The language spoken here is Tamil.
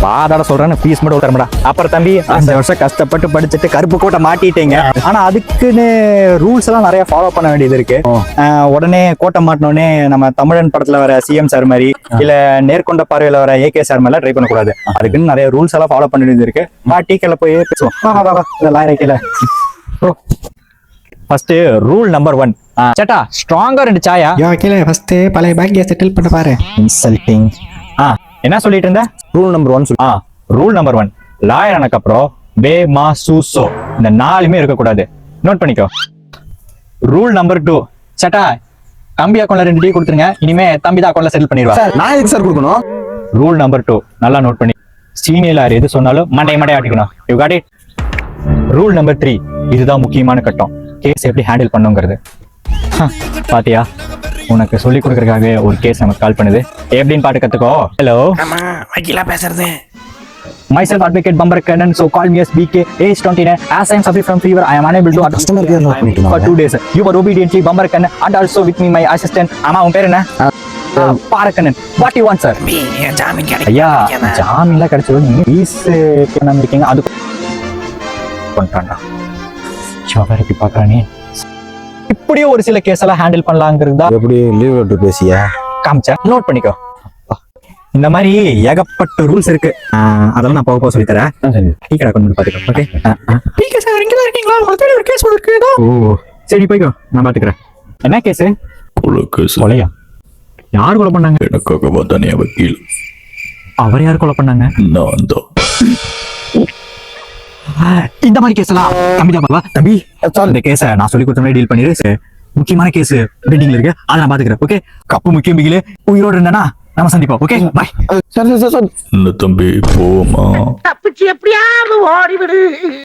பாதாட சொல்றேன்னு ஃபீஸ் மட்டும் தரமாடா. அப்புறம் தம்பி 5 வருஷம் கஷ்டப்பட்டு படிச்சுட்டு கருப்பு கோட்டை மாட்டிட்டீங்க. ஆனா அதுக்குன்னு ரூல்ஸ் எல்லாம் நிறைய ஃபாலோ பண்ண வேண்டியது இருக்கு. உடனே கோட்டை மாட்டினோடனே நம்ம தமிழன் படத்துல வர சிஎம் சார் மாதிரி இல்ல நேர்கொண்ட பார்வையில வர ஏகே சார் மாதிரி ட்ரை பண்ணக்கூடாது. அதுக்குன்னு நிறைய ரூல்ஸ் எல்லாம் ஃபாலோ பண்ண வேண்டியது இருக்கு. டீக்கல போய் பேசுவோம். First rule number 1. சேட்டா ஸ்ட்ராங்கா 2 சாயா. கீழே ஃபர்ஸ்ட் பழைய பேங்க் செட்டில் பண்ண பாரு. இன்சல்ட்டிங். என்ன சொல்லிட்டு இருந்த? ரூல் நம்பர் 1 சொல்லு. ரூல் நம்பர் 1, லாயர் ஆனக்கு அப்புறம் பே மா சூ சோ இந்த 4மே இருக்க கூடாது. நோட் பண்ணிக்கோ. ரூல் நம்பர் 2, சேட்டா தம்பி அக்கௌண்ட்ல 2 டீ கொடுத்துருங்க. இனிமே தம்பி தான் அக்கௌண்ட்ல செட்டில் பண்ணிடுவா. நான் எதுக்கு சார் கொடுக்கணும்? ரூல் நம்பர் 2 நல்லா நோட் பண்ணி சீனியர் எது சொன்னாலும் மண்டை ஆட்டிக்கணும். You got it. Rule number 3, இதுதான் முக்கியமான கட்டம். கேஸ் எப்படி ஹேண்டில் பண்ணுங்கிறது. பாத்தியா, உனக்கு சொல்லி கொடுக்கறதுக்காக ஒரு கேஸ் நமக்கு கால் பண்ணுது. எப்படின்னு பாட்டு கத்துக்கோ. ஹலோ, ஆமா வக்கீலா பேசுறது. myself advocate Bambar Kannan, so call me as BK, age 29. As I am suffering from fever, I am unable to customer care note பண்ணிட்டு for 2 days. You were obediently Bambar Kannan and also with me my assistant. ஆமா உன் பேர் என்ன? பாரக்கண்ணன். What you want sir? ஜாமீன் ஐயா ஜாமீன்ல கிடைச்சது. நீங்க ஃபீஸ் என்ன இருக்கீங்க அது பண்ணிட்டான்டா. சோவரத்தி பாக்குறானே. இப்படியே ஒரு சில கேஸ் எல்லாம் ஹேண்டில் பண்ணலாங்கிறது தான். எப்படி லீவ் விட்டு பேசியா காமிச்சா நோட் பண்ணிக்கோ. இந்த மாதிரி ஏகப்பட்ட ரூல்ஸ் இருக்கு. அதெல்லாம் நான் போக சொல்லி தரேன். டீ கடை கொண்டு பாத்துக்கோ. ஓகே டீ சார் இங்க இருக்கீங்களா? ஒரு கேஸ் இருக்குடா. ஓ சரி போய்க்கோ, நான் பாத்துக்கறேன். என்ன கேஸ்? கொலையா? யார் கொலை பண்ணாங்க? எனக்காக வந்தானே வக்கீல். அவர் யார் கொலை பண்ணாங்க? நான் தான். இந்த மாதிரி கேஸ் எல்லாம் தம்பி இந்த கேஸ நான் சொல்லி கொடுத்த மாதிரி டீல் பண்ணிடு. முக்கியமான கேஸ் பெண்டிங்ல இருக்கு, அதை நான் பாத்துக்கிறேன். ஓகே கப்பு முக்கியம் பிகிலே உயிரோடு இருந்தானா நம்ம சந்திப்போம். Okay bye. இல்ல தம்பி போமா. தப்பிச்சு எப்படியாவது ஓடிவிடு.